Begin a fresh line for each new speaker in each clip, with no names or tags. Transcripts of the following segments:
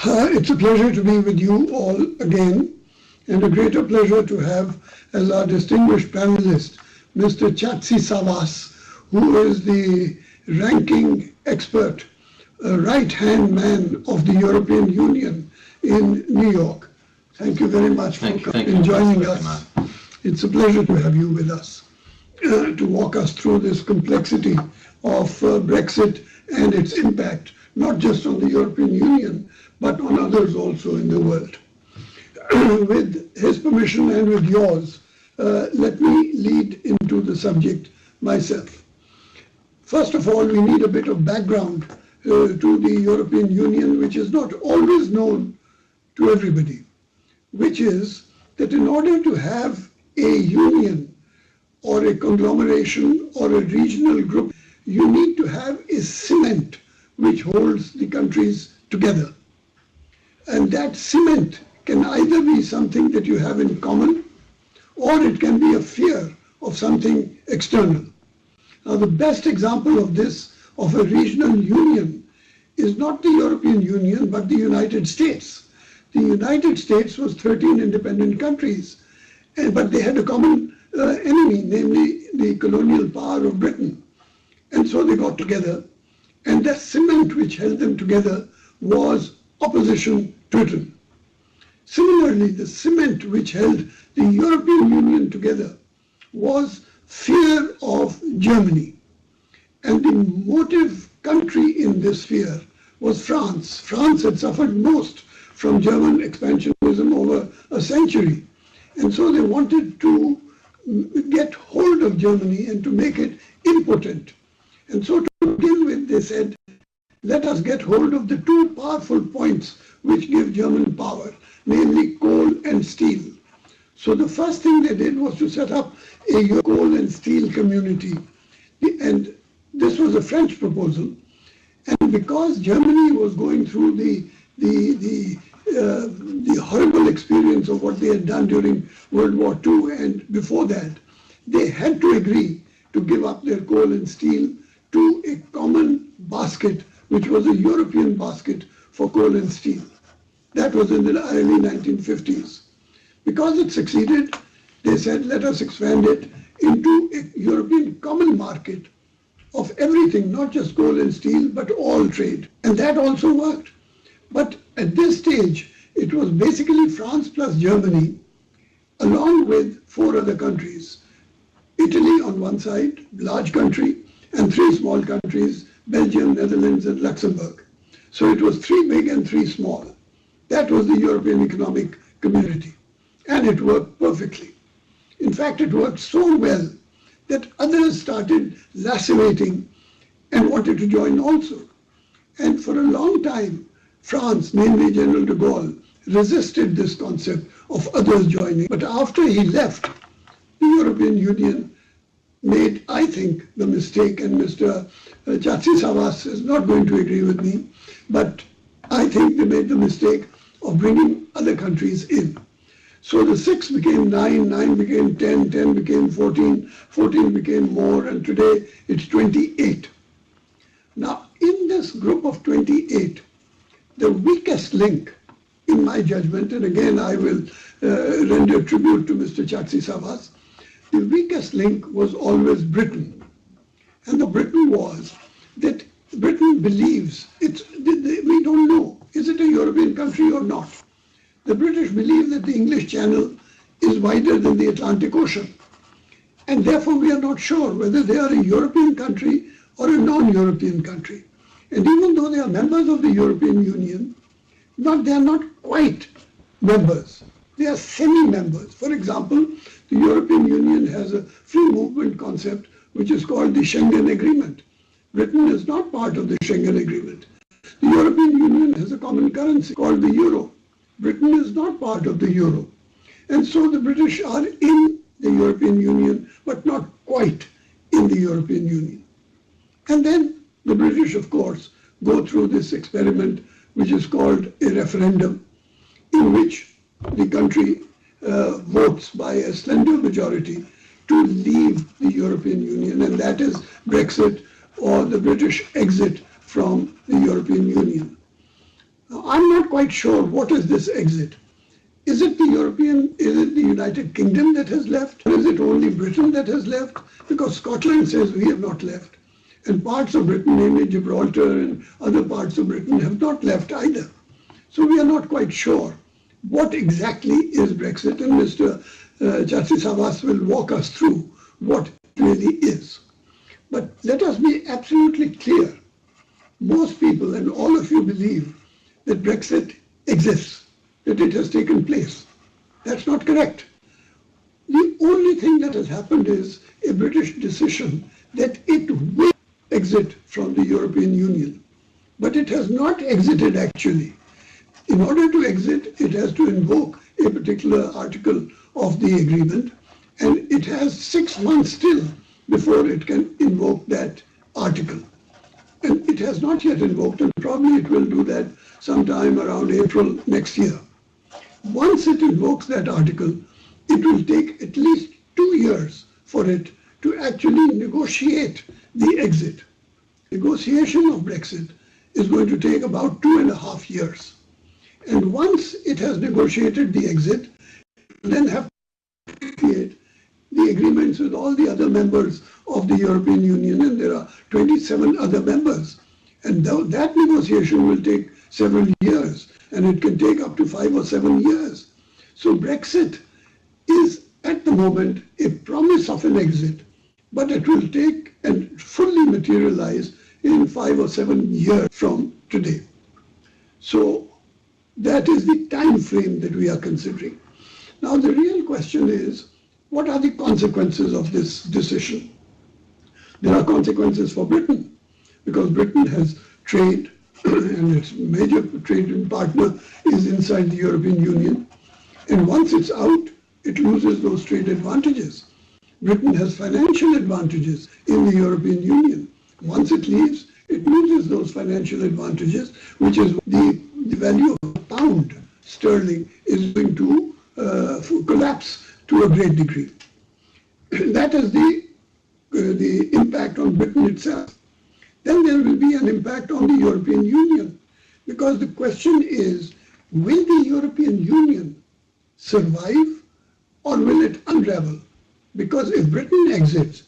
It's a pleasure to be with you all again, and a greater pleasure to have as our distinguished panelist, Mr. Chatsi Savas, who is the ranking expert, right-hand man of the European Union in New York. Thank you very much for joining us. It's a pleasure to have you with us to walk us through this complexity of Brexit and its impact, not just on the European Union, but on others also in the world. With his permission and with yours, let me lead into the subject myself. First of all, we need a bit of background to the European Union, which is not always known to everybody, which is that in order to have a union or a conglomeration or a regional group, you need to have a cement which holds the countries together. And that cement can either be something that you have in common, or it can be a fear of something external. Now, the best example of this, of a regional union, is not the European Union, but the United States. The United States was 13 independent countries, but they had a common enemy, namely the colonial power of Britain. And so they got together, and the cement which held them together was opposition to Britain. Similarly, the cement which held the European Union together was fear of Germany. And the motive country in this fear was France. France had suffered most from German expansionism over a century. And so they wanted to get hold of Germany and to make it impotent. And so to begin with, they said, let us get hold of the two powerful points which give German power, namely coal and steel. So the first thing they did was to set up a coal and steel community. And this was a French proposal. And because Germany was going through the horrible experience of what they had done during World War II and before that, they had to agree to give up their coal and steel to a common basket, which was a European basket for coal and steel. That was in the early 1950s. Because it succeeded, they said, let us expand it into a European common market of everything, not just coal and steel, but all trade. And that also worked. But at this stage, it was basically France plus Germany, along with 4 other countries. Italy on one side, large country, and 3 small countries, Belgium, Netherlands, and Luxembourg. So it was 3 big and 3 small. That was the European Economic Community. And it worked perfectly. In fact, it worked so well that others started lacerating and wanted to join also. And for a long time, France, namely General de Gaulle, resisted this concept of others joining. But after he left, the European Union made, I think, the mistake, and Mr. Chatsi Savas is not going to agree with me, but I think they made the mistake of bringing other countries in. So the 6 became 9, 9 became 10, 10 became 14, 14 became more, and today it's 28. Now, in this group of 28, the weakest link, in my judgment, and again I will render tribute to Mr. Chatsi Savas, the weakest link was always Britain. And the Britain was that Britain believes, we don't know, is it a European country or not? The British believe that the English Channel is wider than the Atlantic Ocean. And therefore we are not sure whether they are a European country or a non-European country. And even though they are members of the European Union, they are not quite members. They are semi-members. For example, the European Union has a free movement concept which is called the Schengen Agreement. Britain is not part of the Schengen Agreement. The European Union has a common currency called the euro. Britain is not part of the euro. And so the British are in the European Union, but not quite in the European Union. And then the British, of course, go through this experiment, which is called a referendum, in which the country votes by a slender majority to leave the European Union, and that is Brexit, or the British exit from the European Union. I'm not quite sure what is this exit. Is it the United Kingdom that has left? Or is it only Britain that has left? Because Scotland says we have not left. And parts of Britain, namely Gibraltar and other parts of Britain, have not left either. So we are not quite sure what exactly is Brexit, and Mr. Chatsi Savas will walk us through what it really is. But let us be absolutely clear. Most people and all of you believe that Brexit exists, that it has taken place. That's not correct. The only thing that has happened is a British decision that it will exit from the European Union. But it has not exited actually. In order to exit, it has to invoke a particular article of the agreement, and it has 6 months still before it can invoke that article. And it has not yet invoked, and probably it will do that sometime around April next year. Once it invokes that article, it will take at least 2 years for it to actually negotiate the exit. Negotiation of Brexit is going to take about 2.5 years. And once it has negotiated the exit, it will then have to create the agreements with all the other members of the European Union, and there are 27 other members. And that negotiation will take several years, and it can take up to 5 or 7 years. So Brexit is at the moment a promise of an exit, but it will take and fully materialize in 5 or 7 years from today. So that is the time frame that we are considering. Now the real question is, what are the consequences of this decision? There are consequences for Britain, because Britain has trade and its major trading partner is inside the European Union. And once it's out, it loses those trade advantages. Britain has financial advantages in the European Union. Once it leaves, it loses those financial advantages, which is the value of a pound sterling is going to collapse to a great degree. That is the impact on Britain itself. Then there will be an impact on the European Union, because the question is, will the European Union survive or will it unravel? Because if Britain exits,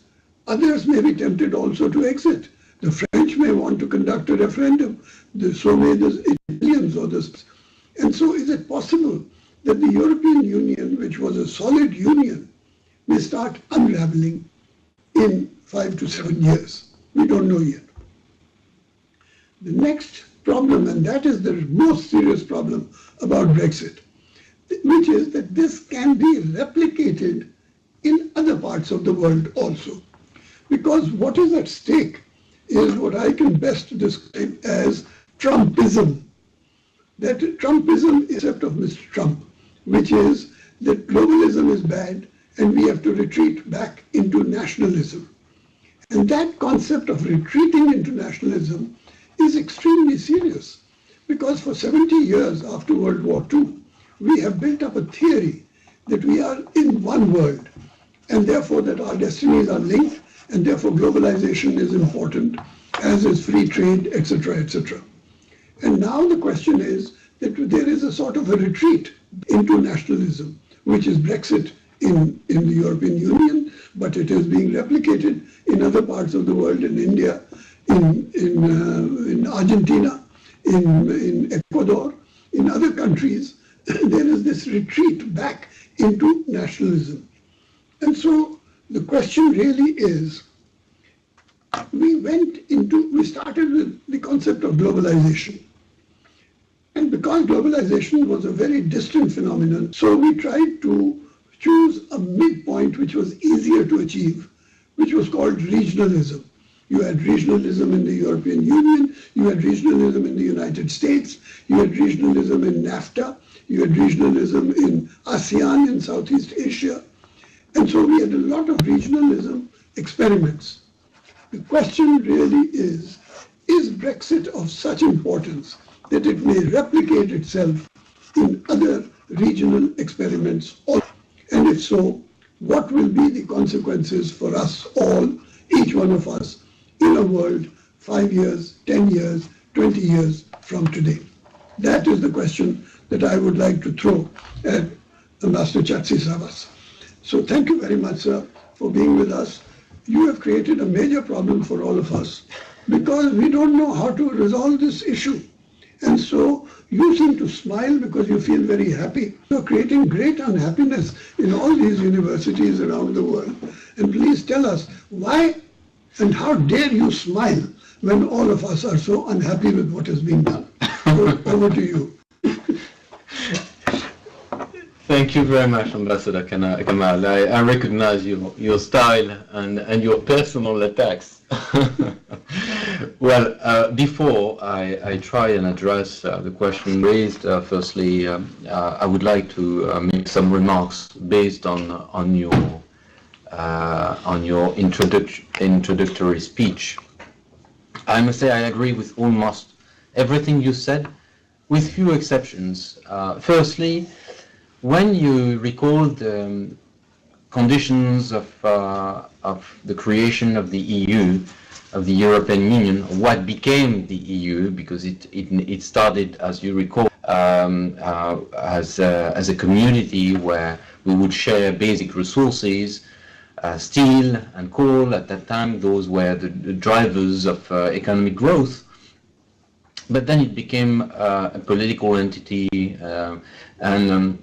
others may be tempted also to exit. The French may want to conduct a referendum, so may the Italians or this. And so is it possible that the European Union, which was a solid union, may start unraveling in 5 to 7 years? We don't know yet. The next problem, and that is the most serious problem about Brexit, which is that this can be replicated in other parts of the world also. Because what is at stake is what I can best describe as Trumpism. That Trumpism is a concept of Mr. Trump, which is that globalism is bad and we have to retreat back into nationalism. And that concept of retreating into nationalism is extremely serious, because for 70 years after World War II, we have built up a theory that we are in one world, and therefore that our destinies are linked, and therefore globalization is important, as is free trade, etc., etc. And now the question is that there is a sort of a retreat into nationalism, which is Brexit in the European Union, but it is being replicated in other parts of the world, in India, in Argentina, in Ecuador, in other countries. There is this retreat back into nationalism. And so the question really is, we started with the concept of globalization. And because globalization was a very distant phenomenon, so we tried to choose a midpoint which was easier to achieve, which was called regionalism. You had regionalism in the European Union, you had regionalism in the United States, you had regionalism in NAFTA, you had regionalism in ASEAN, in Southeast Asia. And so we had a lot of regionalism experiments. The question really is Brexit of such importance that it may replicate itself in other regional experiments? And if so, what will be the consequences for us all, each one of us, in a world 5 years, 10 years, 20 years from today? That is the question that I would like to throw at Master Chatsi Savas. So thank you very much, sir, for being with us. You have created a major problem for all of us because we don't know how to resolve this issue. And so you seem to smile because you feel very happy. You're creating great unhappiness in all these universities around the world. And please tell us why and how dare you smile when all of us are so unhappy with what is being done. So over to you.
Thank you very much, Ambassador Kamal. I recognize your style and your personal attacks. Well, before I try and address the question raised, firstly, I would like to make some remarks based on your introductory speech. I must say I agree with almost everything you said, with few exceptions. Firstly, when you recall the conditions of the creation of the EU, of the European Union, what became the EU, because it started, as you recall, as a community where we would share basic resources, steel and coal. At that time, those were the drivers of economic growth. But then it became a political entity, and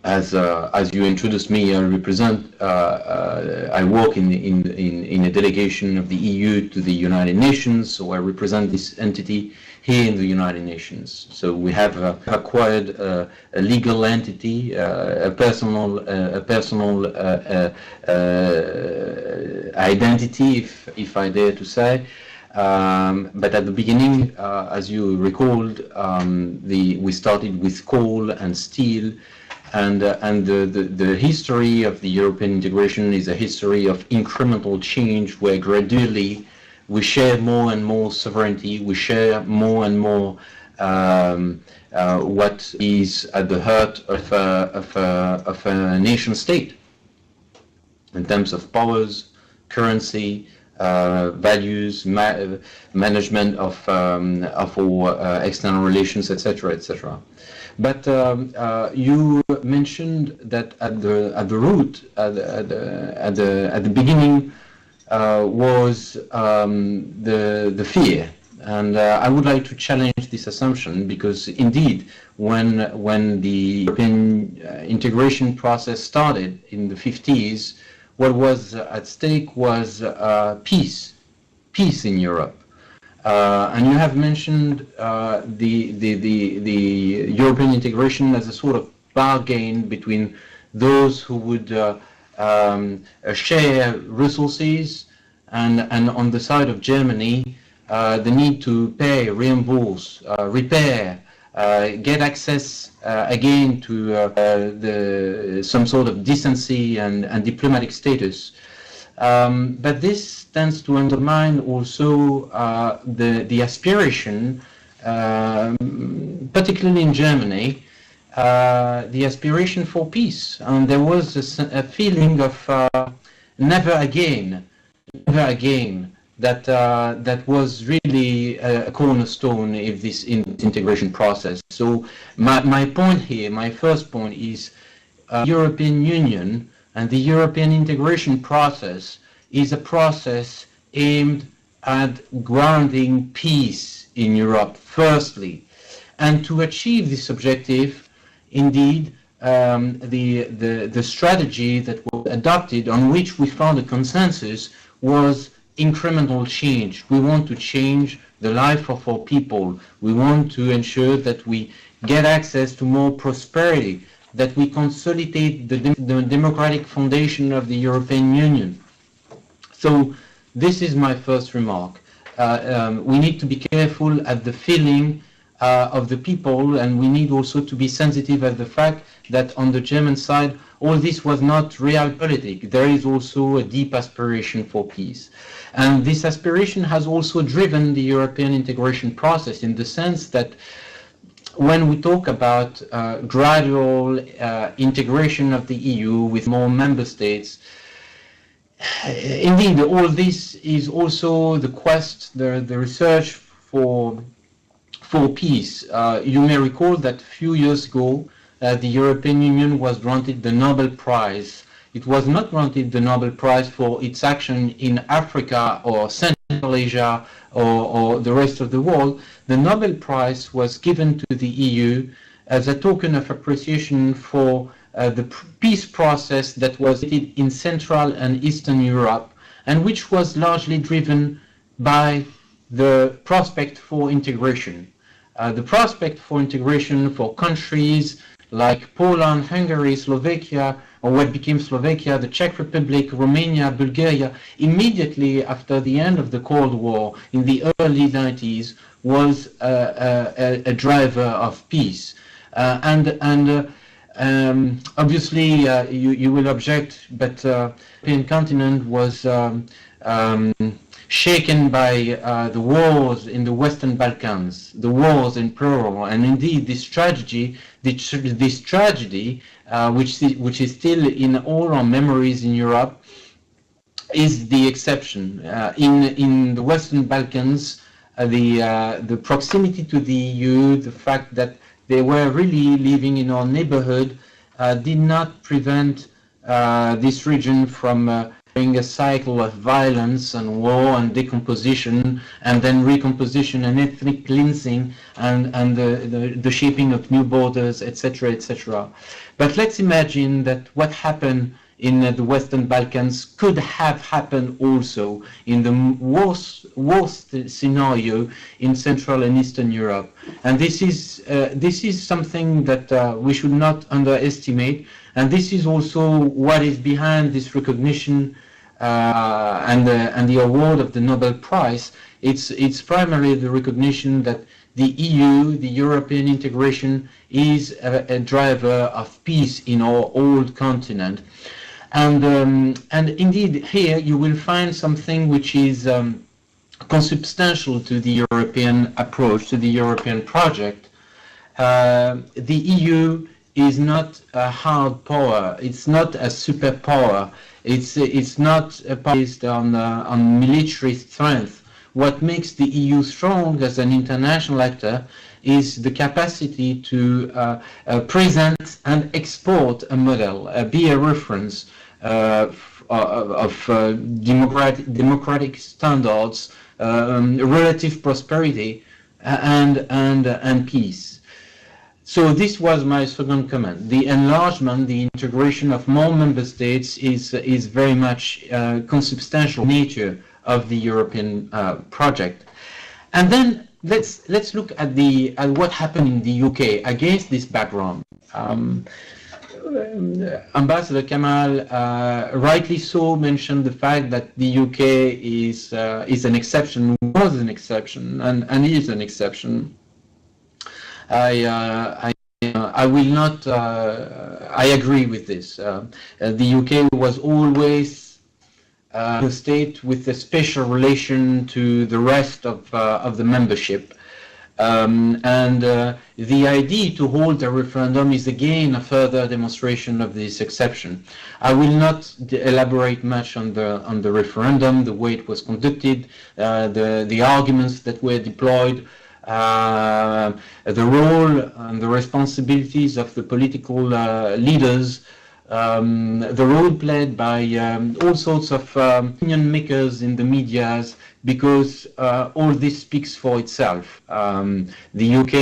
as you introduced me, I represent. I work in a delegation of the EU to the United Nations, so I represent this entity here in the United Nations. So we have acquired a legal entity, a personal identity, if I dare to say. But at the beginning, as you recalled, we started with coal and steel. And the history of the European integration is a history of incremental change where gradually we share more and more sovereignty, we share more and more what is at the heart of a nation state in terms of powers, currency, values, management of our external relations, etc., etc. But you mentioned that at the root, at the beginning, was the fear, and I would like to challenge this assumption, because indeed, when the European integration process started in the 50s, what was at stake was peace in Europe. And you have mentioned the European integration as a sort of bargain between those who would share resources, and on the side of Germany, the need to pay, reimburse, repair, get access again to some sort of decency and diplomatic status. But this tends to undermine also the aspiration, particularly in Germany, the aspiration for peace. And there was a feeling of never again, that was really a cornerstone of this integration process. So my point here, my first point is European Union and the European integration process is a process aimed at grounding peace in Europe, firstly. And to achieve this objective, indeed, the strategy that was adopted, on which we found a consensus, was incremental change. We want to change the life of our people. We want to ensure that we get access to more prosperity, that we consolidate the democratic foundation of the European Union. So this is my first remark. We need to be careful at the feeling of the people, and we need also to be sensitive at the fact that on the German side, all this was not realpolitik. There is also a deep aspiration for peace. And this aspiration has also driven the European integration process, in the sense that when we talk about gradual integration of the EU with more member states, indeed, all this is also the quest, the research for for peace. You may recall that a few years ago, the European Union was granted the Nobel Prize. It was not granted the Nobel Prize for its action in Africa or Central Asia or the rest of the world. The Nobel Prize was given to the EU as a token of appreciation for the peace process that was in Central and Eastern Europe, and which was largely driven by the prospect for integration. The prospect for integration for countries like Poland, Hungary, Slovakia, or what became Slovakia, the Czech Republic, Romania, Bulgaria, immediately after the end of the Cold War in the early 90s, was a driver of peace. Obviously, you will object, but the European continent was shaken by the wars in the Western Balkans, the wars in plural, and indeed this tragedy, which is still in all our memories in Europe, is the exception. In the Western Balkans, the proximity to the EU, the fact that they were really living in our neighborhood, did not prevent this region from a cycle of violence and war and decomposition, and then recomposition and ethnic cleansing, and the shaping of new borders, etc., etc. But let's imagine that what happened in the Western Balkans could have happened also in the worst scenario in Central and Eastern Europe. And this is something that we should not underestimate, and this is also what is behind this recognition and the award of the Nobel Prize. It's primarily the recognition that the EU, the European integration, is a driver of peace in our old continent. And indeed, here you will find something which is consubstantial to the European approach, to the European project. The EU is not a hard power. It's not a superpower. It's not based on military strength. What makes the EU strong as an international actor is the capacity to present and export a model, be a reference of democratic standards, relative prosperity, and peace. So this was my second comment. The enlargement, the integration of more member states is very much consubstantial nature of the European project. And then let's look at what happened in the UK against this background. Ambassador Kamal rightly so mentioned the fact that the UK is an exception, was an exception, and is an exception. I will not. I agree with this. The UK was always a state with a special relation to the rest of the membership, and the idea to hold a referendum is again a further demonstration of this exception. I will not elaborate much on the referendum, the way it was conducted, the arguments that were deployed. The role and the responsibilities of the political leaders, the role played by all sorts of opinion makers in the medias, because all this speaks for itself. The UK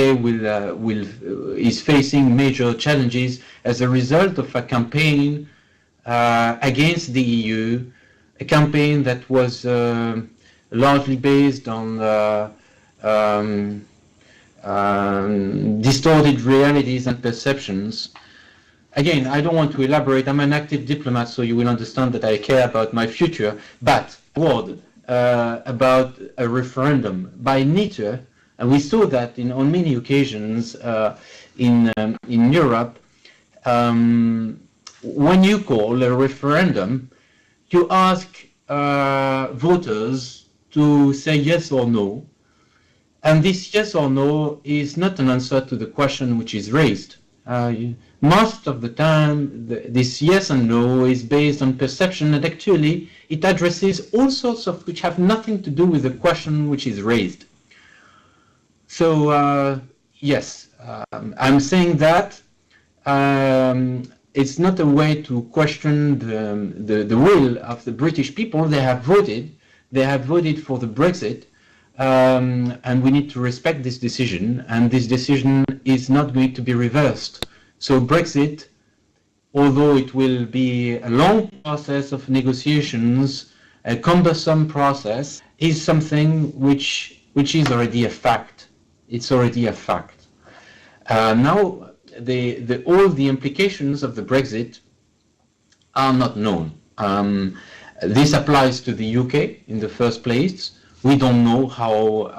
is facing major challenges as a result of a campaign against the EU, a campaign that was largely based on distorted realities and perceptions. Again, I don't want to elaborate. I'm an active diplomat, so you will understand that I care about my future. But word about a referendum by nature, and we saw that on many occasions in Europe. When you call a referendum, you ask voters to say yes or no. And this yes or no is not an answer to the question which is raised. Most of the time, this yes and no is based on perception, and actually it addresses all sorts of which have nothing to do with the question which is raised. So yes, I'm saying that it's not a way to question the will of the British people. They have voted. They have voted for the Brexit, and we need to respect this decision. And this decision is not going to be reversed. So Brexit, although it will be a long process of negotiations, a cumbersome process, is something which is already a fact. It's already a fact. Now, all the implications of the Brexit are not known. This applies to the UK in the first place. We don't know how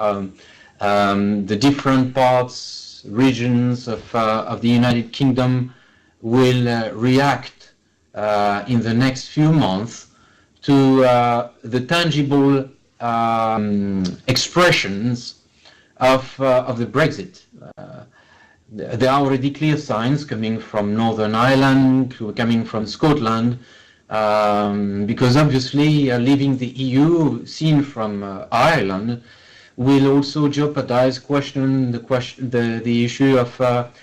the different parts, regions of the United Kingdom will react in the next few months to the tangible expressions of the Brexit. There are already clear signs coming from Northern Ireland, coming from Scotland, because obviously leaving the EU, seen from Ireland, will also jeopardize the issue of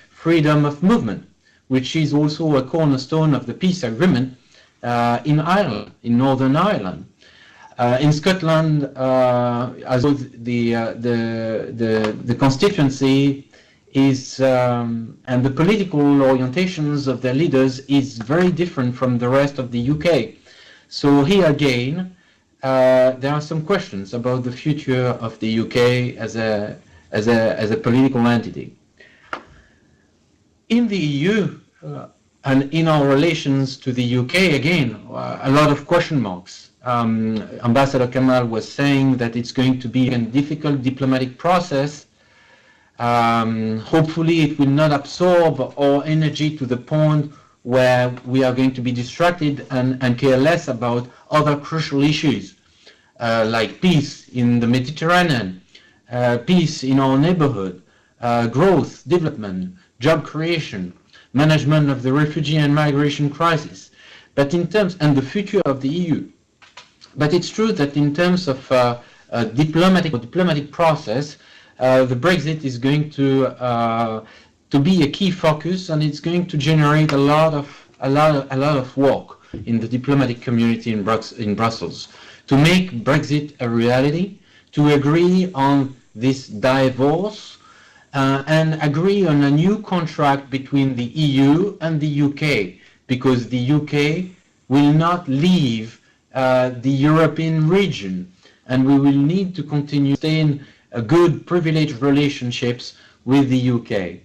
freedom of movement, which is also a cornerstone of the peace agreement in Ireland, in Northern Ireland. In Scotland, as the constituency is and the political orientations of their leaders is very different from the rest of the UK. So here again, there are some questions about the future of the UK as a political entity. In the EU and in our relations to the UK, again, a lot of question marks. Ambassador Kamal was saying that it's going to be a difficult diplomatic process. Hopefully it will not absorb our energy to the point where we are going to be distracted and care less about other crucial issues like peace in the Mediterranean, peace in our neighborhood, growth, development, job creation, management of the refugee and migration crisis, but in terms and the future of the EU. But it's true that in terms of diplomatic process, the Brexit is going to be a key focus, and it's going to generate a lot of work in the diplomatic community in Brussels to make Brexit a reality, to agree on this divorce, and agree on a new contract between the EU and the UK, because the UK will not leave the European region, and we will need to continue staying a good privileged relationships with the UK.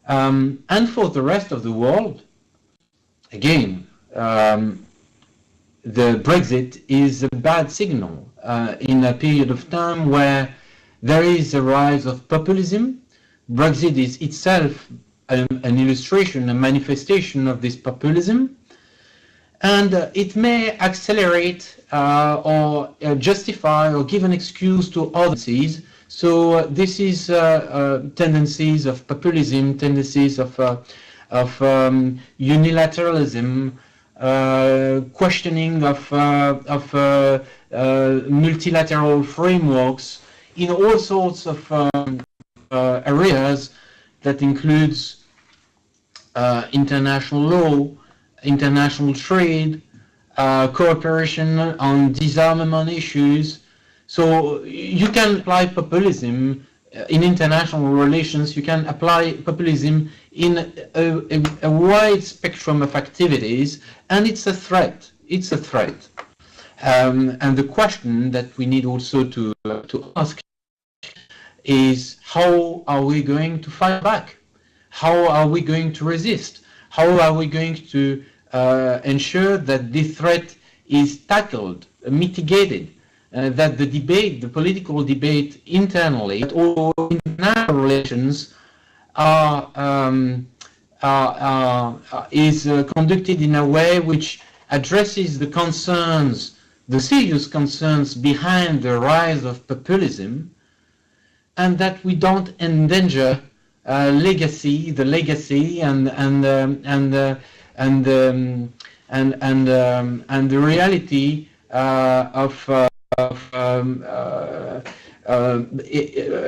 And for the rest of the world, again, the Brexit is a bad signal in a period of time where there is a rise of populism. Brexit is itself an illustration, a manifestation of this populism, and it may accelerate or justify or give an excuse to other tendencies. So this is tendencies of populism, tendencies of unilateralism, questioning of multilateral frameworks in all sorts of areas that includes international law, international trade, cooperation on disarmament issues. So you can apply populism in international relations. You can apply populism in a wide spectrum of activities, and it's a threat. It's a threat. And the question that we need also to ask is, how are we going to fight back? How are we going to resist? How are we going to ensure that this threat is tackled, mitigated, that the debate, the political debate internally, that all international relations is conducted in a way which addresses the concerns, the serious concerns behind the rise of populism, and that we don't endanger the legacy and the reality of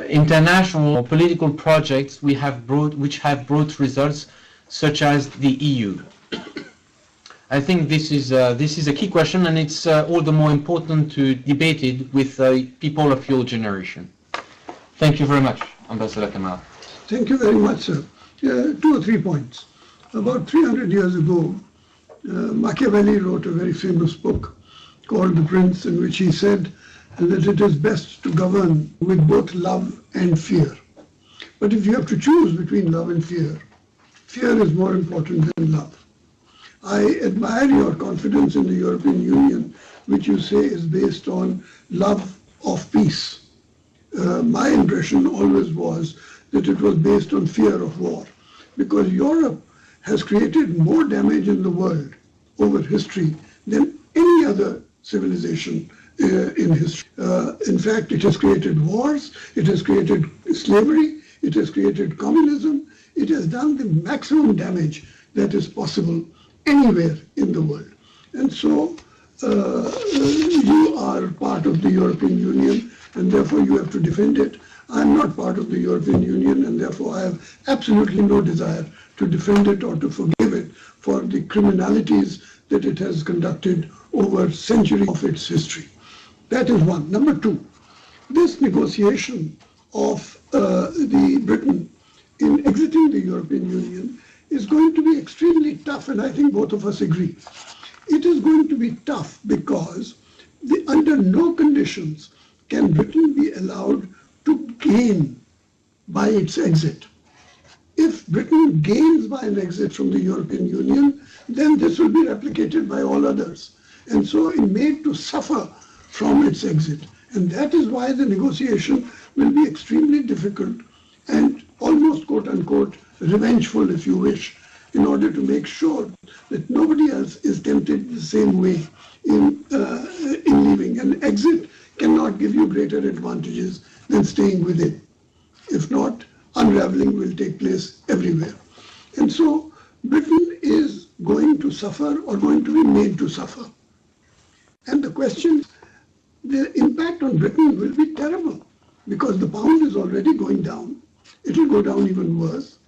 international political projects which have brought results, such as the EU? I think this is a key question, and it's all the more important to debate it with people of your generation. Thank you very much, Ambassador Kamal.
Thank you very much, sir. 2 or 3 points. About 300 years ago, Machiavelli wrote a very famous book called The Prince, in which he said that it is best to govern with both love and fear. But if you have to choose between love and fear, fear is more important than love. I admire your confidence in the European Union, which you say is based on love of peace. My impression always was that it was based on fear of war, because Europe has created more damage in the world over history than any other civilization in history. In fact, it has created wars, it has created slavery, it has created communism, it has done the maximum damage that is possible anywhere in the world. And so you are part of the European Union, and therefore you have to defend it. I'm not part of the European Union, and therefore I have absolutely no desire to defend it or to forgive it for the criminalities that it has conducted over centuries of its history. That is one. Number two, this negotiation of the Britain in exiting the European Union is going to be extremely tough, and I think both of us agree. It is going to be tough because under no conditions can Britain be allowed to gain by its exit. If Britain gains by an exit from the European Union, then this will be replicated by all others. And so it made to suffer from its exit. And that is why the negotiation will be extremely difficult and almost, quote unquote, revengeful, if you wish, in order to make sure that nobody else is tempted the same way in leaving. An exit cannot give you greater advantages than staying within. If not, unraveling will take place everywhere. And so Britain is going to suffer or going to be made to suffer. And the question, the impact on Britain will be terrible, because the pound is already going down. It will go down even worse.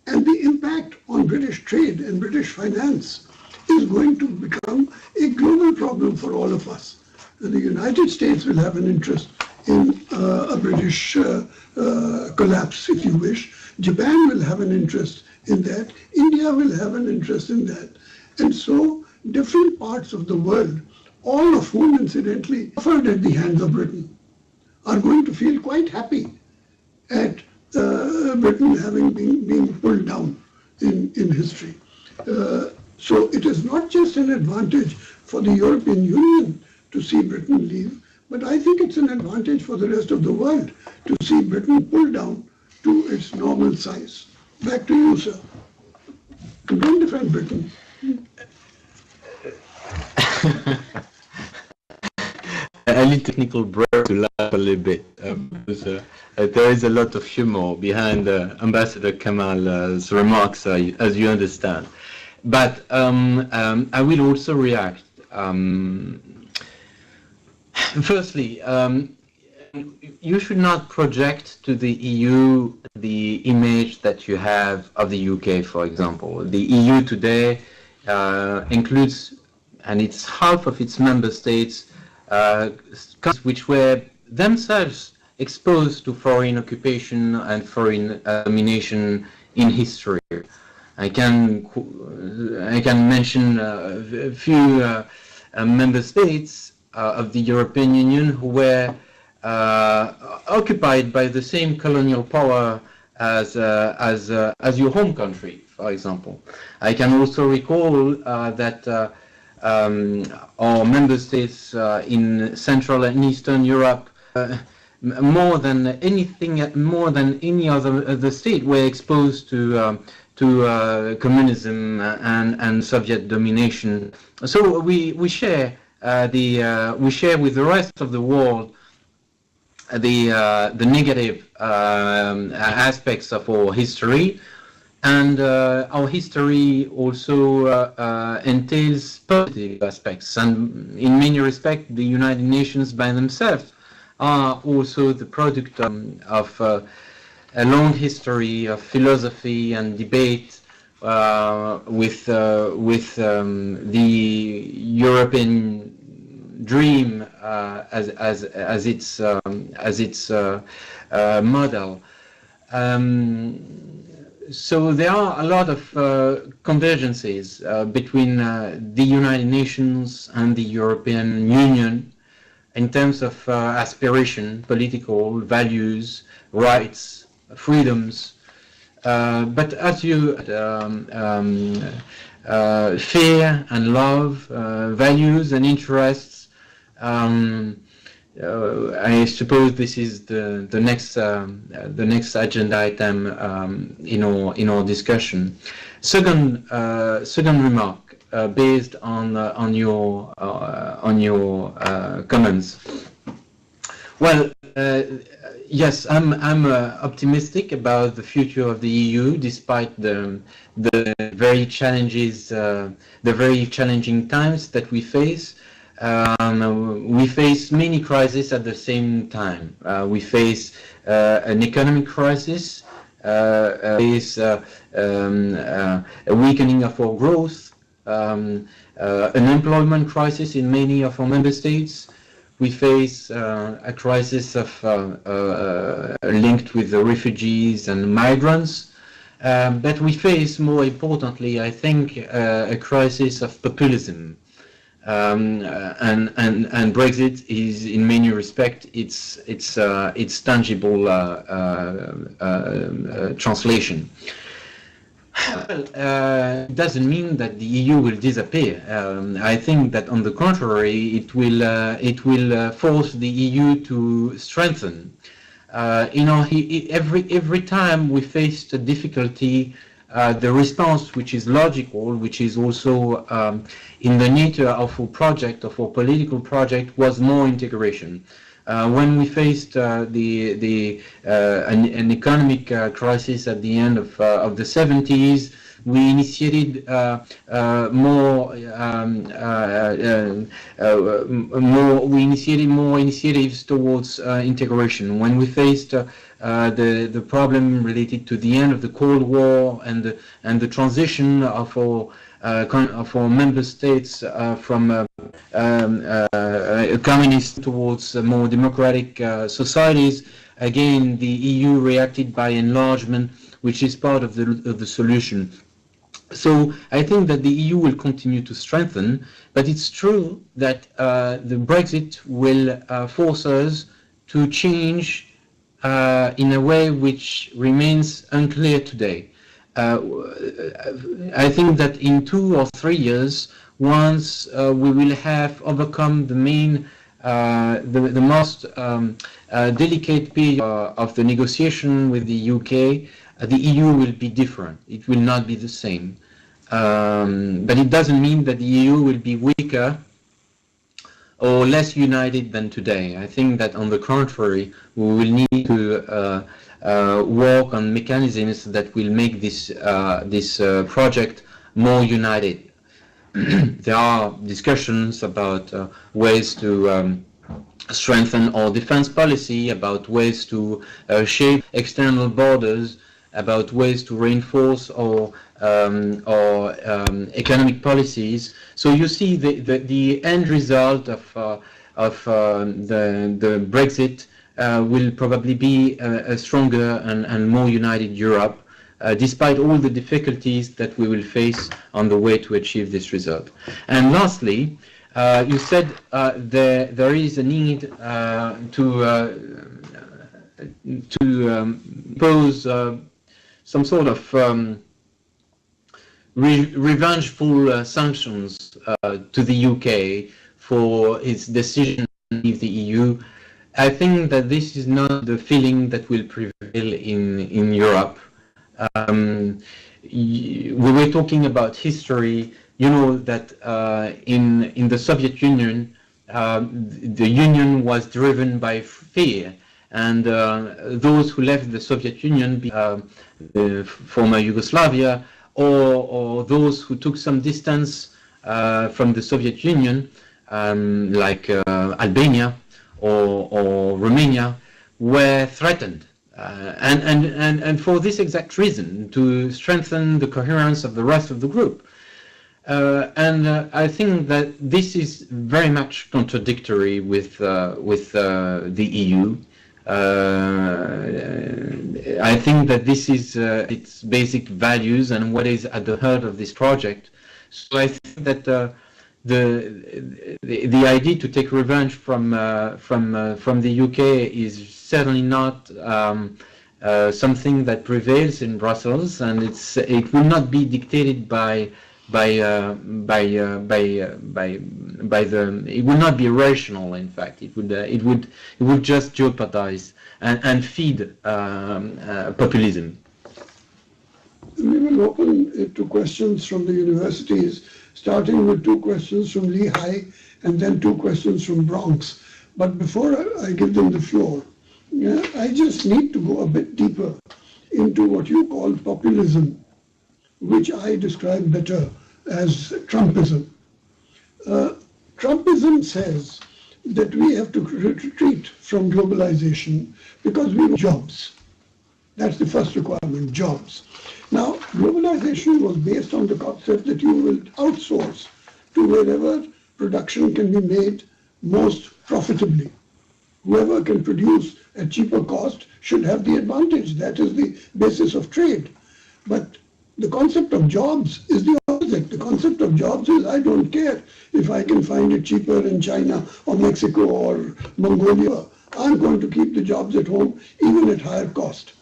And the impact on British trade and British finance is going to become a global problem for all of us. The United States will have an interest in a British collapse, if you wish. Japan will have an interest in that. India will have an interest in that. And so different parts of the world, all of whom incidentally suffered at the hands of Britain, are going to feel quite happy at Britain having been pulled down in history. So it is not just an advantage for the European Union to see Britain leave, but I think it's an advantage for the rest of the world to see Britain pulled down to its normal size. Back to you, sir. Don't defend Britain.
I need technical break to laugh a little bit, because there is a lot of humor behind Ambassador Kamal's remarks, as you understand. But I will also react. Firstly, you should not project to the EU the image that you have of the UK, for example. The EU today includes, and it's half of its member states, countries which were themselves exposed to foreign occupation and foreign domination in history. I can mention a few member states of the European Union who were occupied by the same colonial power as your home country, for example. I can also recall that our member states in Central and Eastern Europe, more than any other state, were exposed to communism and Soviet domination. So we share with the rest of the world the negative aspects of our history. And our history also entails positive aspects, and in many respects the United Nations by themselves are also the product of a long history of philosophy and debate with the European dream as its model. So there are a lot of convergences between the United Nations and the European Union in terms of aspiration, political values, rights, freedoms. But as you fear and love, values and interests. I suppose this is the next agenda item in our discussion. Second remark based on your comments. Well, yes, I'm optimistic about the future of the EU, despite the very challenging times that we face. We face many crises at the same time. We face an economic crisis, face a weakening of our growth, an unemployment crisis in many of our member states. We face a crisis linked with the refugees and migrants. But we face, more importantly, I think, a crisis of populism. And Brexit is, in many respects, its tangible translation. Well, it doesn't mean that the EU will disappear. I think that, on the contrary, it will force the EU to strengthen. Every time we faced a difficulty, the response, which is logical, which is also in the nature of our project, of our political project, was more integration. When we faced an economic crisis at the end of the 70s, we initiated more initiatives towards integration. When we faced the problem related to the end of the Cold War and the transition of our member states from communist towards more democratic societies, again the EU reacted by enlargement, which is part of the solution. So I think that the EU will continue to strengthen, but it's true that the Brexit will force us to change in a way which remains unclear today. I think that in 2 or 3 years, once we will have overcome the most delicate period of the negotiation with the UK, the EU will be different. It will not be the same. But it doesn't mean that the EU will be weaker or less united than today. I think that, on the contrary, we will need to work on mechanisms that will make this project more united. There are discussions about ways to strengthen our defense policy, about ways to shape external borders, about ways to reinforce our economic policies. So you see, the end result of the Brexit will probably be a stronger and more united Europe, despite all the difficulties that we will face on the way to achieve this result. And lastly, you said there is a need to impose some sort of revengeful sanctions to the UK for its decision to leave the EU. I think that this is not the feeling that will prevail in Europe. We were talking about history. You know that in the Soviet Union, the Union was driven by fear, and those who left the Soviet Union, the former Yugoslavia, or those who took some distance from the Soviet Union, like Albania, or Romania were threatened. And for this exact reason, to strengthen the coherence of the rest of the group. I think that this is very much contradictory with the EU. I think that this is its basic values and what is at the heart of this project. So I think that the idea to take revenge from the UK is certainly not something that prevails in Brussels, and it will not be dictated by it will not be rational. In fact, it would just jeopardize and feed populism.
We will open it to questions from the universities, starting with 2 questions from Lehigh and then 2 questions from Bronx. But before I give them the floor, I just need to go a bit deeper into what you call populism, which I describe better as Trumpism. Trumpism says that we have to retreat from globalization because we want jobs. That's the first requirement, jobs. Now, globalization was based on the concept that you will outsource to wherever production can be made most profitably. Whoever can produce at cheaper cost should have the advantage. That is the basis of trade. But the concept of jobs is the opposite. The concept of jobs is I don't care if I can find it cheaper in China or Mexico or Mongolia. I'm going to keep the jobs at home even at higher cost.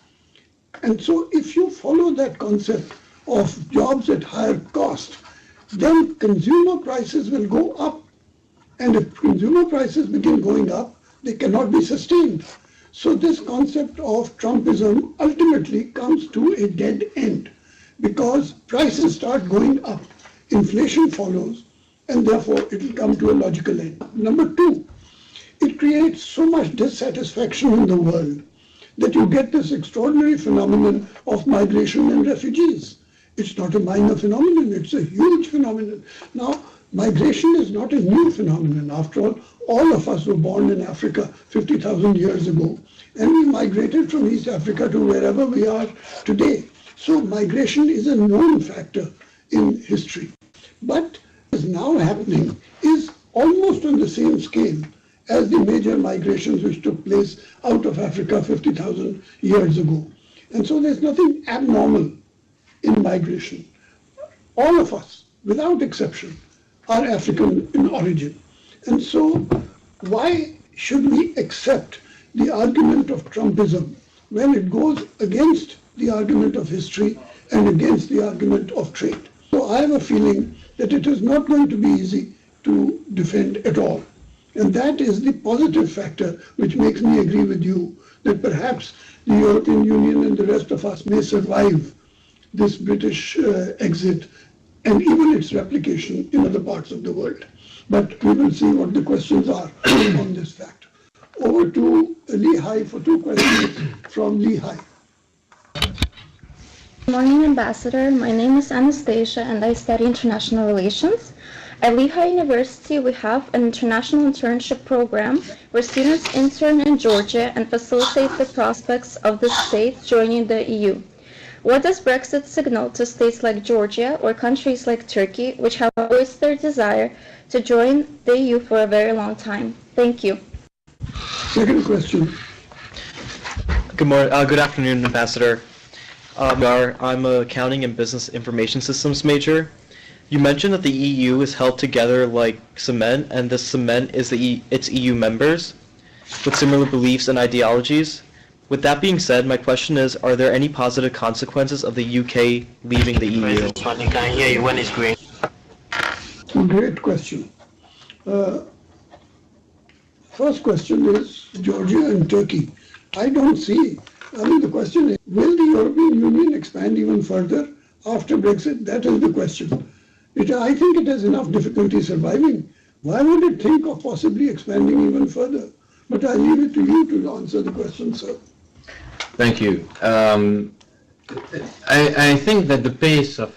And so if you follow that concept of jobs at higher cost, then consumer prices will go up. And if consumer prices begin going up, they cannot be sustained. So this concept of Trumpism ultimately comes to a dead end because prices start going up, inflation follows, and therefore it will come to a logical end. Number 2, it creates so much dissatisfaction in the world that you get this extraordinary phenomenon of migration and refugees. It's not a minor phenomenon, it's a huge phenomenon. Now, migration is not a new phenomenon. After all of us were born in Africa 50,000 years ago, and we migrated from East Africa to wherever we are today. So migration is a known factor in history. But what is now happening is almost on the same scale as the major migrations which took place out of Africa 50,000 years ago. And so there's nothing abnormal in migration. All of us, without exception, are African in origin. And so why should we accept the argument of Trumpism when it goes against the argument of history and against the argument of trade? So I have a feeling that it is not going to be easy to defend at all. And that is the positive factor which makes me agree with you that perhaps the European Union and the rest of us may survive this British exit and even its replication in other parts of the world. But we will see what the questions are on this fact. Over to Lehigh for 2 questions from Lehigh.
Good morning, Ambassador. My name is Anastasia and I study international relations. At Lehigh University, we have an international internship program where students intern in Georgia and facilitate the prospects of the state joining the EU. What does Brexit signal to states like Georgia or countries like Turkey, which have voiced their desire to join the EU for a very long time? Thank you.
Second question.
Good afternoon, Ambassador. I'm an accounting and business information systems major. You mentioned that the EU is held together like cement, and this cement is its EU members with similar beliefs and ideologies. With that being said, my question is, are there any positive consequences of the UK leaving the EU?
I can't hear you when it's green.
Great question. First question is Georgia and Turkey. I don't see. The question is, will the European Union expand even further after Brexit? That is the question. I think it has enough difficulty surviving. Why would it think of possibly expanding even further? But I leave it to you to answer the question, sir.
Thank you. I think that the pace of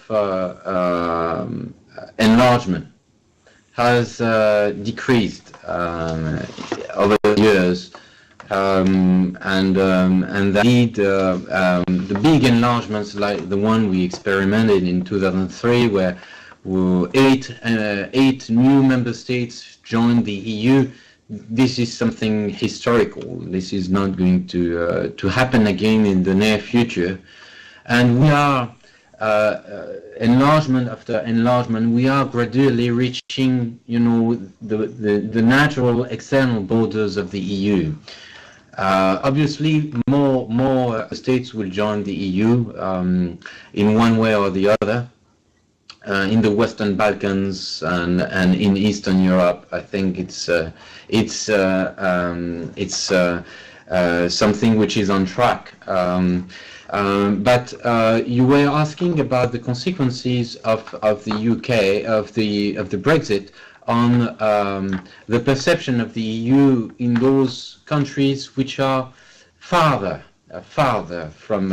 enlargement has decreased over the years, and that indeed the big enlargements like the one we experimented in 2003, where eight new member states joined the EU. This is something historical. This is not going to happen again in the near future, and we are enlargement after enlargement. We are gradually reaching, the natural external borders of the EU. Obviously, more states will join the EU in one way or the other. In the Western Balkans and in Eastern Europe, I think it's something which is on track. But you were asking about the consequences of the UK of the Brexit on the perception of the EU in those countries which are farther from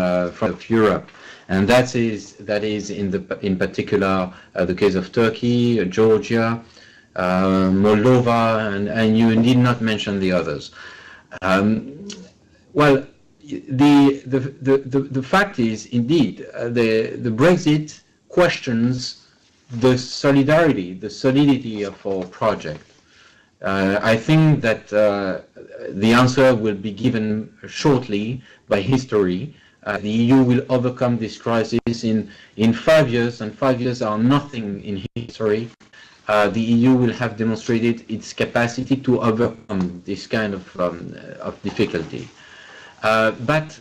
Europe. And that is in particular the case of Turkey, Georgia, Moldova, and you did not mention the others. Well, the fact is indeed the Brexit questions the solidity of our project. I think that the answer will be given shortly by history. The EU will overcome this crisis in 5 years, and 5 years are nothing in history. The EU will have demonstrated its capacity to overcome this kind of difficulty. But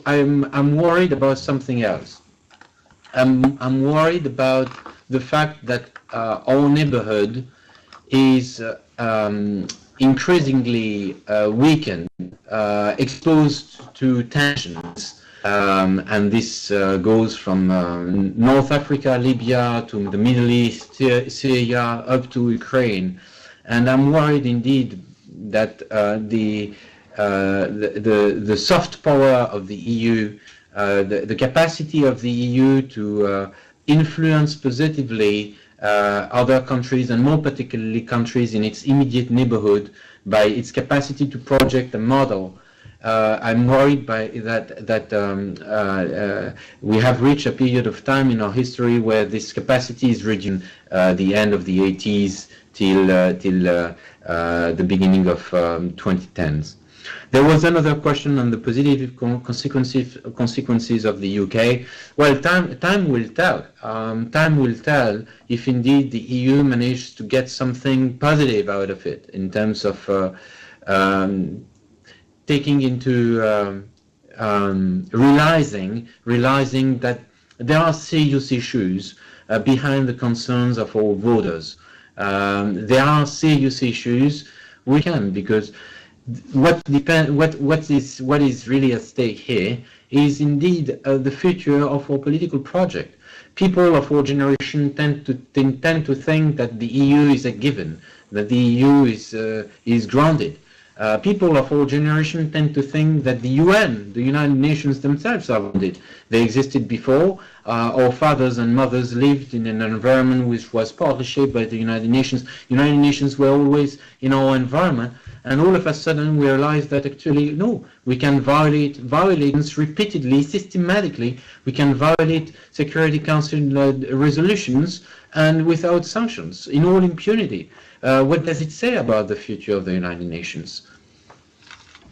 I'm worried about something else. I'm worried about the fact that our neighborhood is increasingly weakened, exposed to tensions, and this goes from North Africa, Libya, to the Middle East, Syria, up to Ukraine. And I'm worried indeed that the soft power of the EU, the capacity of the EU to influence positively other countries, and more particularly countries in its immediate neighborhood, by its capacity to project a model. I'm worried by that we have reached a period of time in our history where this capacity is reaching the end of the 80s till the beginning of 2010s. There was another question on the positive consequences of the UK. Well, time will tell. Time will tell if indeed the EU managed to get something positive out of it in terms of taking into realizing that there are serious issues behind the concerns of our voters. There are serious issues because what is really at stake here is indeed the future of our political project. People of our generation tend to think that the EU is a given, that the EU is grounded. People of our generation tend to think that the UN, the United Nations themselves, are grounded. They existed before. Our fathers and mothers lived in an environment which was partly shaped by the United Nations. United Nations were always in our environment. And all of a sudden we realize that actually, no, we can violate repeatedly, systematically. We can violate Security Council resolutions and without sanctions, in all impunity. What does it say about the future of the United Nations?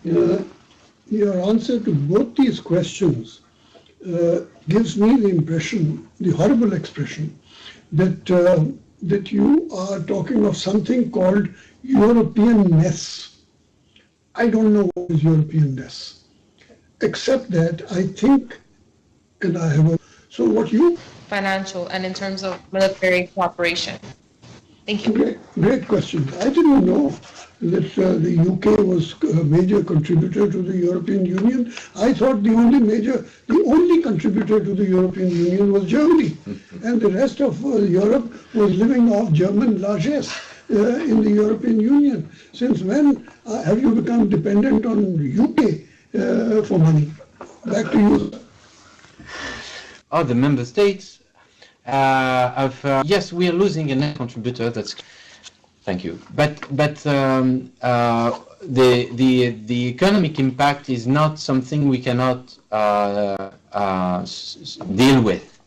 Your answer to both these questions gives me the impression, the horrible expression, that you are talking of something called European-ness. I don't know what is European-ness, except that I think, and I have so what you?
Financial and in terms of military cooperation. Thank you.
Great question. I didn't know that the UK was a major contributor to the European Union. I thought the only contributor to the European Union was Germany, and the rest of Europe was living off German largesse in the European Union. Since when have you become dependent on UK for money? Back to you.
The member states yes, we are losing a net contributor. That's thank you. But the economic impact is not something we cannot deal with.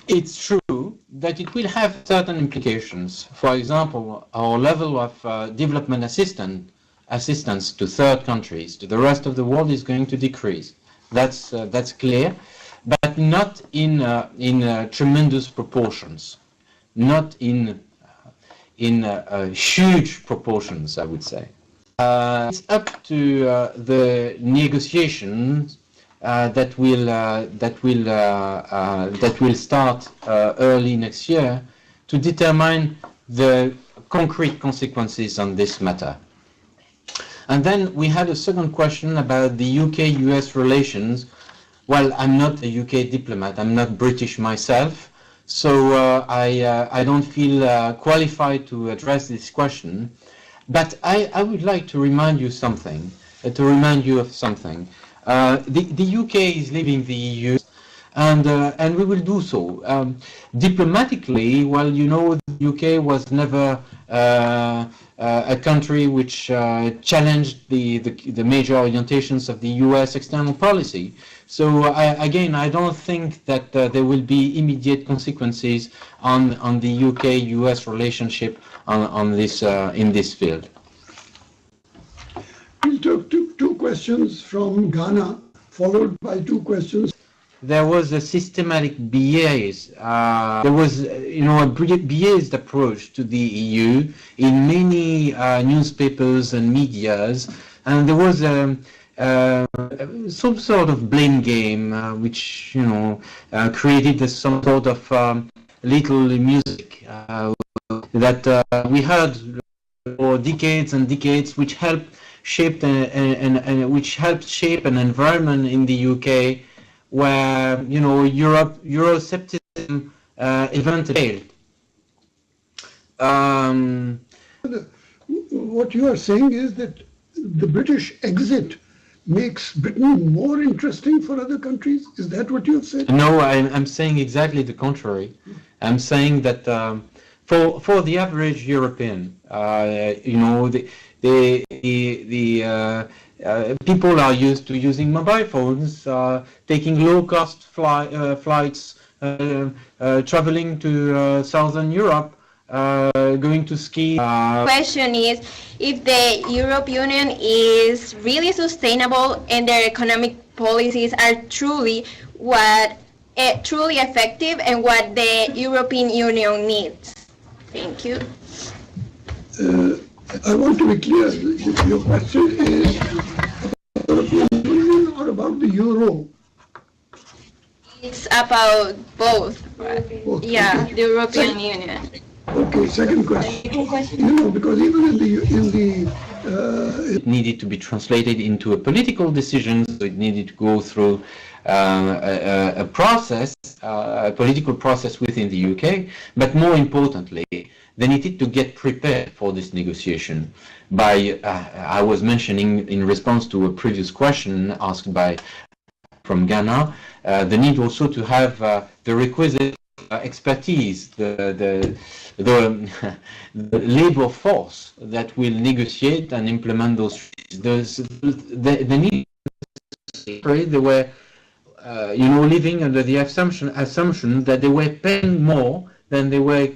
It's true that it will have certain implications. For example, our level of development assistance to third countries, to the rest of the world, is going to decrease. That's clear, but not in tremendous proportions, not in huge proportions, I would say. It's up to the negotiations that will start early next year to determine the concrete consequences on this matter. And then we had a second question about the UK-US relations. Well, I'm not a UK diplomat. I'm not British myself, so I don't feel qualified to address this question. But I would like to remind you of something. The UK is leaving the EU, and we will do so. Diplomatically, well, you know, the UK was never a country which challenged the major orientations of the US external policy. So again, I don't think that there will be immediate consequences on the UK-US relationship on this in this field.
We'll take two questions from Ghana, followed by two questions.
There was a systematic bias. There was, a biased approach to the EU in many newspapers and medias, and there was some sort of blame game, which created some sort of little music that we heard for decades and decades, which helped shape an environment in the UK where Euroscepticism eventually failed.
What you are saying is that the British exit makes Britain more interesting for other countries? Is that what you've said?
No, I'm saying exactly the contrary. I'm saying that for the average European, people are used to using mobile phones, taking low-cost flights, traveling to Southern Europe, going to ski.
Question is if the European Union is really sustainable and their economic policies are truly effective and what the European Union needs. Thank you.
I want to be clear. Your question is about the European Union or about the Euro?
It's about both.
Both.
Yeah,
Okay.
the European Union.
Okay, second question. Because even in the
It needed to be translated into a political decision, so it needed to go through a process, a political process within the UK, but more importantly, they needed to get prepared for this negotiation by, I was mentioning in response to a previous question asked from Ghana, the need also to have the requisite expertise, the labor force that will negotiate and implement those treaties. The need, they were, living under the assumption that they were paying more than they were,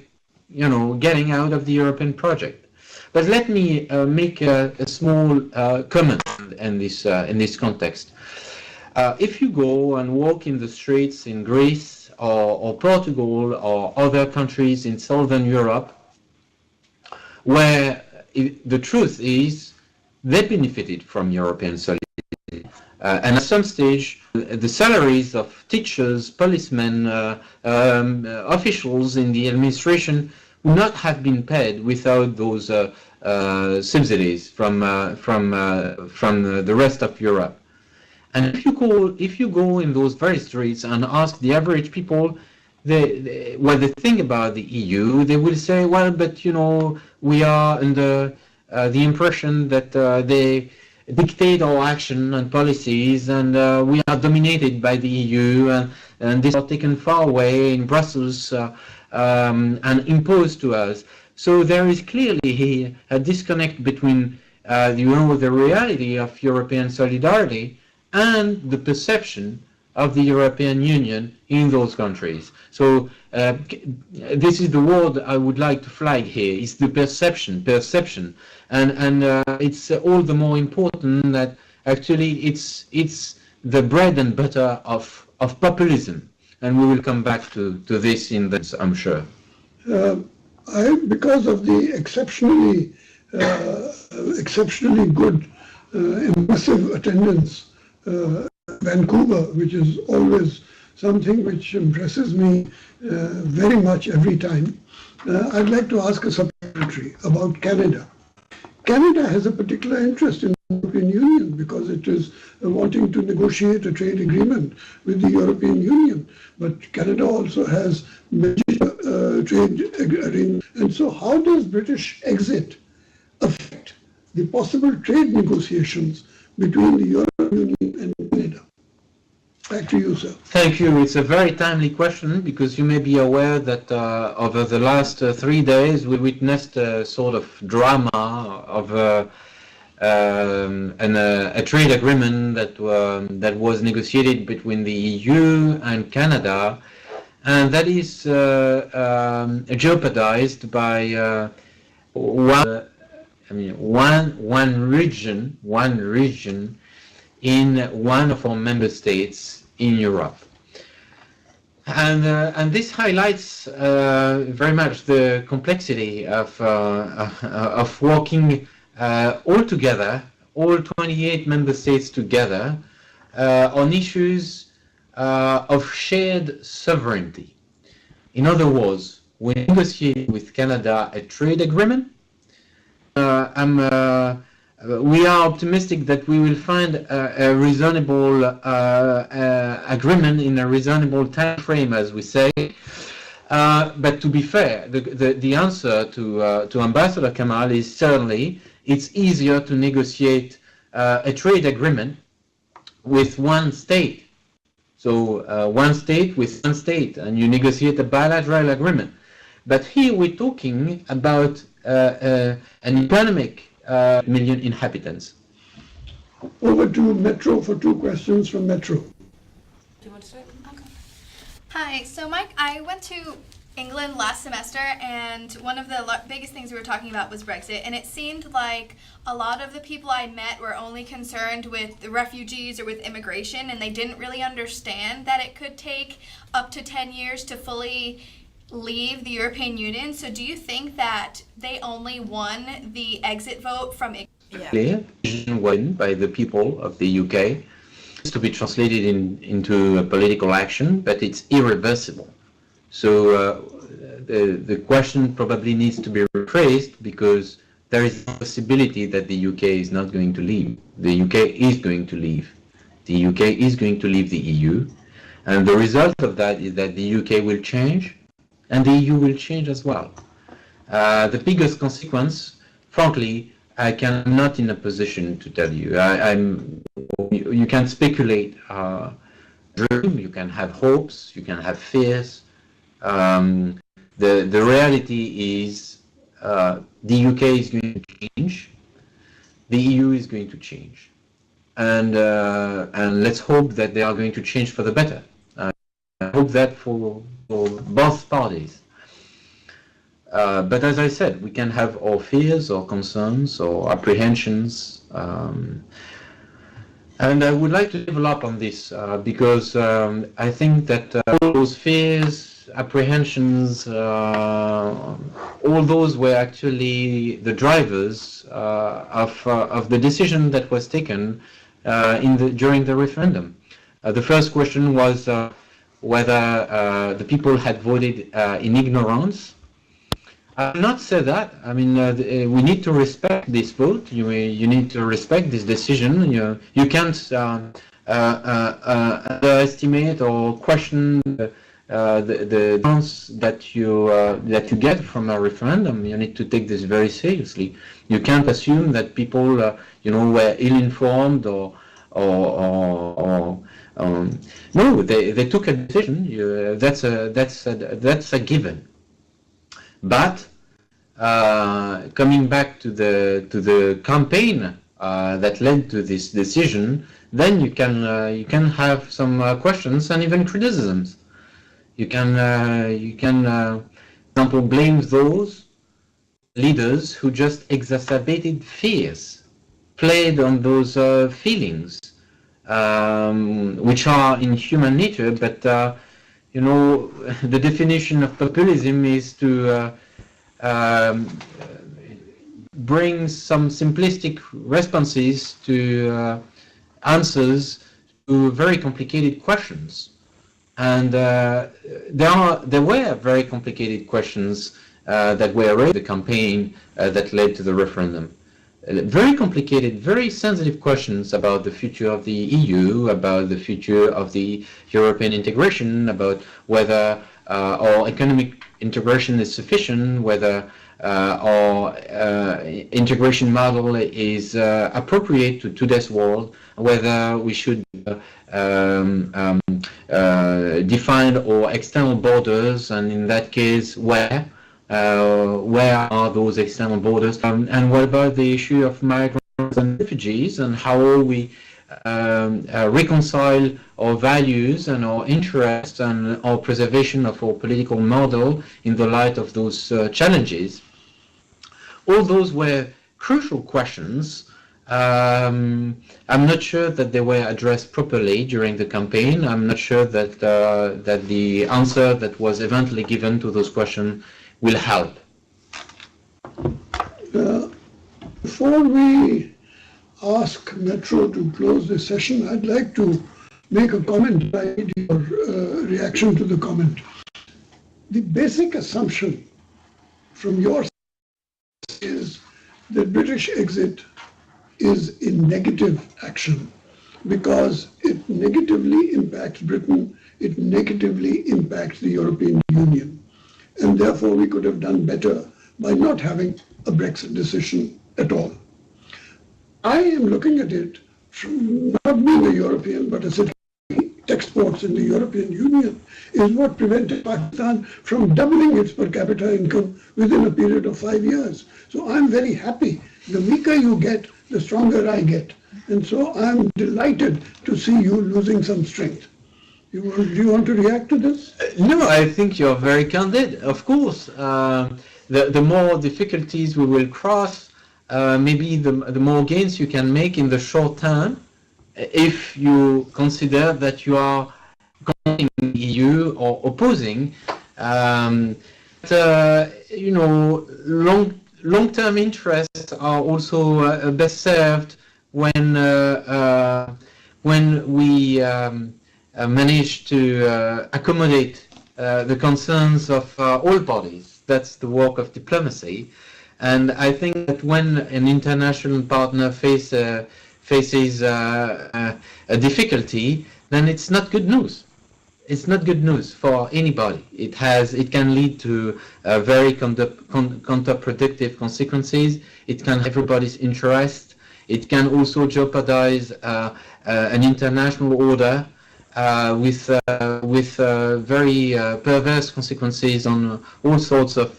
getting out of the European project. But let me make a small comment in this context. If you go and walk in the streets in Greece or Portugal or other countries in Southern Europe, where the truth is they benefited from European solidarity. And at some stage, the salaries of teachers, policemen, officials in the administration would not have been paid without those subsidies from the rest of Europe. And if you go in those very streets and ask the average people what they think about the EU, they will say, well, but we are under the impression that dictate our action and policies, and we are dominated by the EU, and this are taken far away in Brussels and imposed to us. So there is clearly a disconnect between the reality of European solidarity and the perception of the European Union in those countries. So this is the word I would like to flag here, is the perception. And it's all the more important that actually it's the bread and butter of populism. And we will come back to this in this, I'm sure.
Because of the exceptionally good, impressive attendance, Vancouver, which is always something which impresses me very much every time. I'd like to ask a supplementary about Canada. Canada has a particular interest in the European Union because it is wanting to negotiate a trade agreement with the European Union. But Canada also has major trade arrangements. And so how does British exit affect the possible trade negotiations between the European Union and Canada? Back to you, sir.
Thank you. It's a very timely question because you may be aware that over the last 3 days we witnessed a sort of drama of a trade agreement that was negotiated between the EU and Canada, and that is jeopardized by one region in one of our member states in Europe. And this highlights very much the complexity of working all together, all 28 member states together, on issues of shared sovereignty. In other words, we negotiate with Canada a trade agreement. We are optimistic that we will find a reasonable agreement in a reasonable time frame, as we say. But to be fair, the answer to Ambassador Kamal is certainly it's easier to negotiate a trade agreement with one state. So one state with one state, and you negotiate a bilateral agreement. But here we're talking about an economic million inhabitants.
Over to Metro for 2 questions from Metro.
Do you want to start? Okay. Hi, so Mike, I went to England last semester, and one of the biggest things we were talking about was Brexit, and it seemed like a lot of the people I met were only concerned with the refugees or with immigration, and they didn't really understand that it could take up to 10 years to fully leave the European Union. So do you think that they only won the exit vote from
Clear decision won by the people of the UK. It's to be translated into a political action, but it's irreversible. So the question probably needs to be rephrased, because there is a possibility that the UK is not going to leave. The UK is going to leave. The UK is going to leave the EU, and the result of that is that the UK will change, and the EU will change as well. The biggest consequence, frankly, I am not in a position to tell you. You can speculate, dream, you can have hopes, you can have fears. The reality is the UK is going to change, the EU is going to change, and let's hope that they are going to change for the better. I hope that for both parties. But as I said, we can have our fears or concerns or apprehensions. And I would like to develop on this because I think that all those fears, apprehensions, all those were actually the drivers of the decision that was taken during the referendum. The first question was whether the people had voted in ignorance. I will not say that. I mean, we need to respect this vote. You need to respect this decision. You can't underestimate or question the chance that you get from a referendum. You need to take this very seriously. You can't assume that people were ill-informed or no, they took a decision. That's a given. But coming back to the campaign that led to this decision, then you can have some questions and even criticisms. You can, for example, blame those leaders who just exacerbated fears, played on those feelings, which are in human nature. But the definition of populism is to bring some simplistic responses to answers to very complicated questions. And there were very complicated questions that were raised in the campaign that led to the referendum. Very complicated, very sensitive questions about the future of the EU, about the future of the European integration, about whether our economic integration is sufficient, whether our integration model is appropriate to today's world, whether we should define our external borders, and in that case, where are those external borders, and what about the issue of migrants and refugees, and how we reconcile our values and our interests and our preservation of our political model in the light of those challenges. All those were crucial questions. I'm not sure that they were addressed properly during the campaign. I'm not sure that the answer that was eventually given to those questions will help.
Before we ask Metro to close this session, I'd like to make a comment. I need your reaction to the comment. The basic assumption from your side is that British exit is a negative action because it negatively impacts Britain, it negatively impacts the European Union. And therefore we could have done better by not having a Brexit decision at all. I am looking at it from not being a European, but as exports in the European Union is what prevented Pakistan from doubling its per capita income within a period of 5 years. So I'm very happy. The weaker you get, the stronger I get. And so I'm delighted to see you losing some strength. Do you want to react to this?
No, I think you're very candid. Of course, the more difficulties we will cross, maybe the more gains you can make in the short term, if you consider that you are going to the EU or opposing. Long-term interests are also best served when we manage to accommodate the concerns of all parties. That's the work of diplomacy. And I think that when an international partner faces a difficulty, then it's not good news. It's not good news for anybody. It can lead to very counterproductive consequences. It can have everybody's interest. It can also jeopardize an international order with very perverse consequences on all sorts of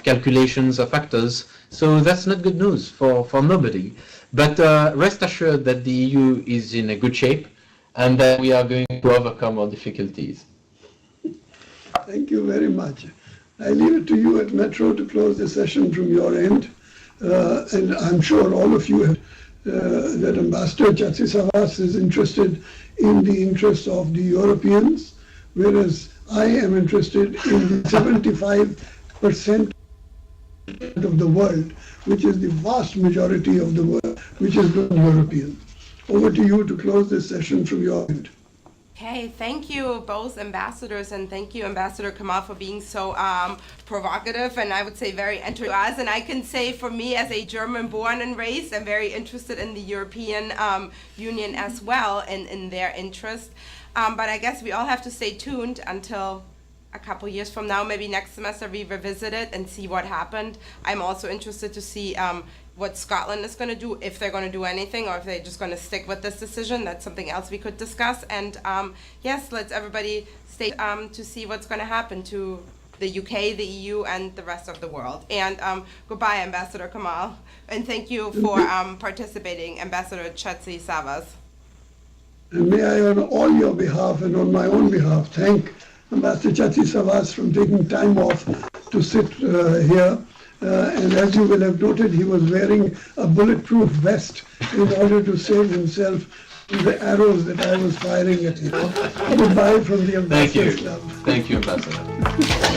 calculations of factors. So that's not good news for nobody. But rest assured that the EU is in a good shape and that we are going to overcome our difficulties.
Thank you very much. I leave it to you at Metro to close the session from your end. And I'm sure all of you have, that Ambassador Chatsi Savas is interested in the interests of the Europeans, whereas I am interested in the 75% of the world, which is the vast majority of the world, which is non-European. Over to you to close this session from your end.
Okay, thank you both ambassadors, and thank you Ambassador Kamal for being so provocative and I would say very interesting to us. And I can say for me as a German born and raised, I'm very interested in the European Union as well and in their interest. But I guess we all have to stay tuned until a couple years from now, maybe next semester we revisit it and see what happened. I'm also interested to see what Scotland is going to do, if they're going to do anything, or if they're just going to stick with this decision. That's something else we could discuss. And yes, let's everybody stay to see what's going to happen to the UK, the EU, and the rest of the world. And goodbye, Ambassador Kamal. And thank you for participating, Ambassador Chatsi Savas.
And may I, on all your behalf and on my own behalf, thank Ambassador Chatsi Savas for taking time off to sit here. And as you will have noted, he was wearing a bulletproof vest in order to save himself from the arrows that I was firing at him. Goodbye from the Ambassador's Club.
Thank you, Ambassador.